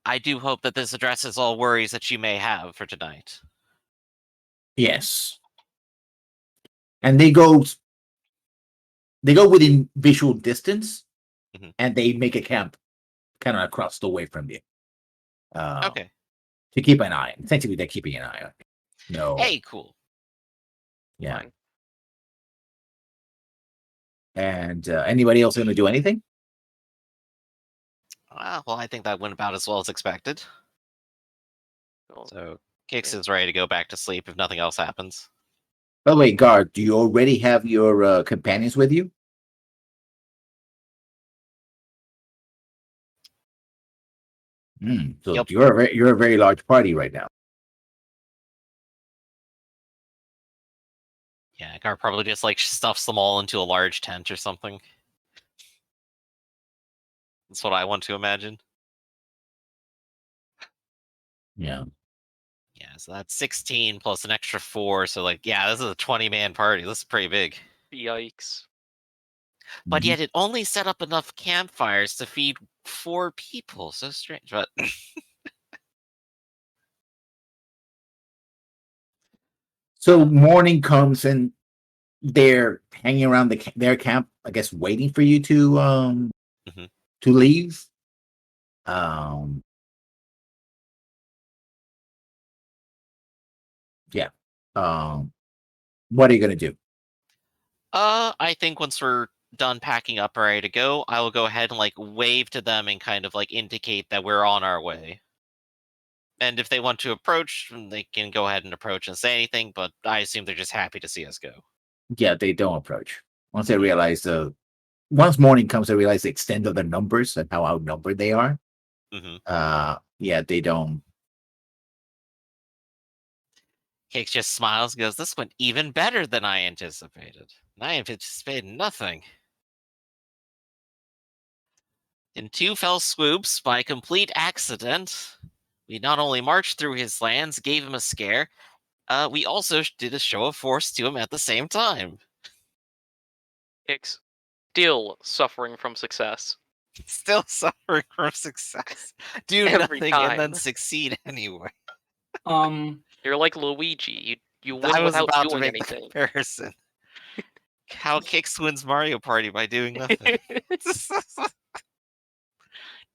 I do hope that this addresses all worries that you may have for tonight. Yes. And they go within visual distance, and they make a camp kind of across the way from you. Okay. To keep an eye. Essentially, they're keeping an eye on you. No. Hey, cool. Yeah. Fine. And anybody else going to do anything? Well, I think that went about as well as expected. Cool. So, Kix is ready to go back to sleep if nothing else happens. By the way, guard, do you already have your companions with you? So Yep. you're a very large party right now. Yeah, Gar probably just stuffs them all into a large tent or something. That's what I want to imagine. Yeah. Yeah, so that's 16 plus an extra 4. So, this is a 20-man party. This is pretty big. Yikes. But yet it only set up enough campfires to feed 4 people. So strange. But So morning comes, and they're hanging around their camp, I guess, waiting for you to leave. Yeah. What are you gonna do? I think once we're done packing up and ready to go, I will go ahead and like wave to them and kind of like indicate that we're on our way. And if they want to approach, they can go ahead and approach and say anything, but I assume they're just happy to see us go. Yeah, they don't approach. Once they realize once morning comes, they realize the extent of the numbers and how outnumbered they are. Yeah, they don't. Cakes just smiles and goes, "This went even better than I anticipated. I anticipated nothing." In 2 fell swoops, by complete accident, we not only marched through his lands, gave him a scare, we also did a show of force to him at the same time. Hicks, still suffering from success. Still suffering from success. Do Every nothing time. and then succeed anyway. You're like Luigi. You win I was without about to doing make anything. the comparison. How Kix wins Mario Party by doing nothing.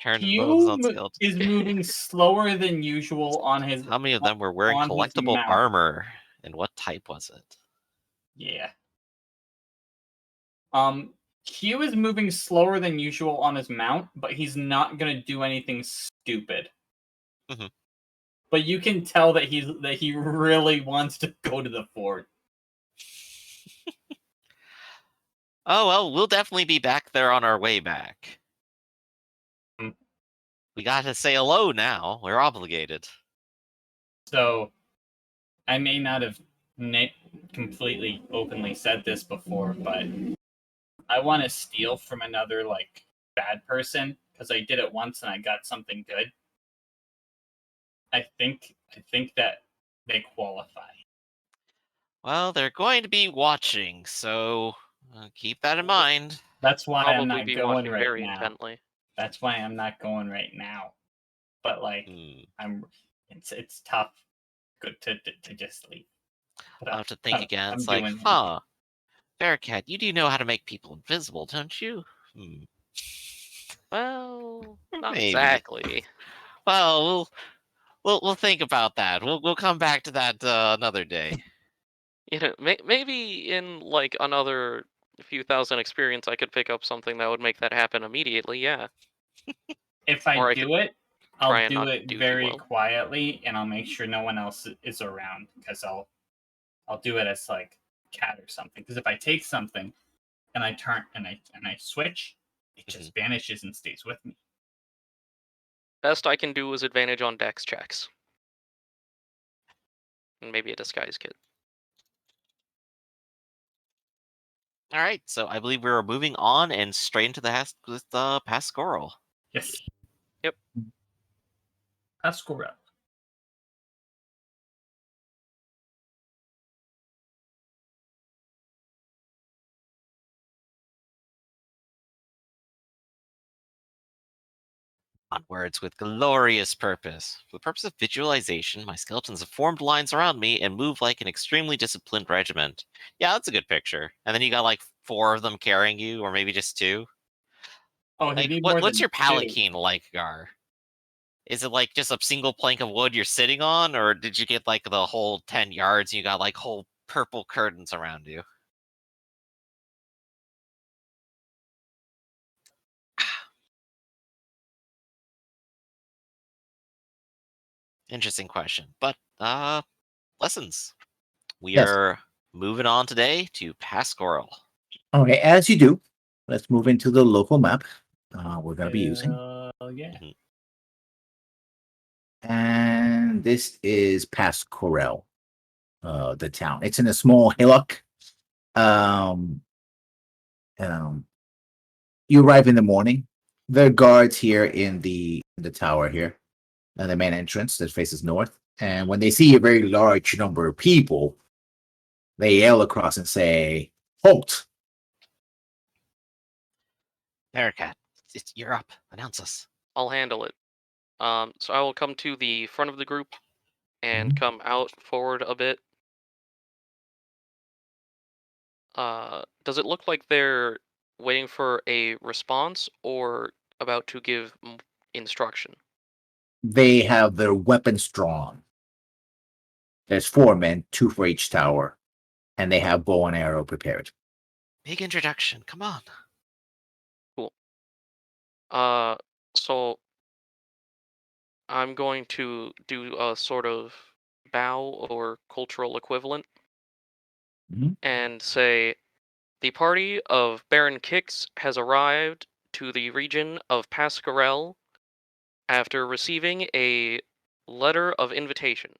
Turn the bones on Cube skeleton. is moving slower than usual on his. How many of them were wearing on his collectible mount. armor? And what type was it? Yeah. Q is moving slower than usual on his mount, but he's not gonna do anything stupid. But you can tell that he really wants to go to the fort. Oh, well, we'll definitely be back there on our way back. We gotta say hello now. We're obligated. So, I may not have completely openly said this before, but I want to steal from another, like, bad person, because I did it once and I got something good. I think that they qualify. Well, they're going to be watching, so keep that in mind. That's why I'm Probably not be going watching right very now. intently. That's why I'm not going right now. But like, it's tough. Good to just leave. But I'll have to think again. I'm It's like, doing Bearcat, you do know how to make people invisible, don't you? Well, not Maybe. exactly. Well, we'll think about that. We'll come back to that another day. You know, maybe in like another few thousand experience, I could pick up something that would make that happen immediately. Yeah. If I do it, try I'll and do not it do too very well. quietly, and I'll make sure no one else is around, because I'll do it as like cat or something. Because if I take something and I turn and I switch, it just vanishes and stays with me. Best I can do is advantage on dex checks. And maybe a disguise kit. All right, so I believe we're moving on and straight into the Pascoral. Yes. Yep. Pascoral. Onwards with glorious purpose. For the purpose of visualization, my skeletons have formed lines around me and move like an extremely disciplined regiment. Yeah, that's a good picture. And then you got like 4 of them carrying you, or maybe just 2. Oh, like, what's your palanquin like, Gar? Is it like just a single plank of wood you're sitting on, or did you get like the whole 10 yards and you got like whole purple curtains around you? Interesting question. But lessons. We are moving on today to Pascoral. Okay, as you do, let's move into the local map we're going to be using. Yeah. And this is Pascoral, the town. It's in a small hillock. You arrive in the morning. There are guards here in the tower here, the main entrance that faces north. And when they see a very large number of people, they yell across and say, "Halt!" Bearcat, you're up. Announce us. I'll handle it. So I will come to the front of the group and come out forward a bit. Does it look like they're waiting for a response or about to give instruction? They have their weapons drawn. There's 4 men, 2 for each tower, and they have bow and arrow prepared. Big introduction. Come on. Cool. So I'm going to do a sort of bow or cultural equivalent and say, the party of Baron Kix has arrived to the region of Pasquarel after receiving a letter of invitation.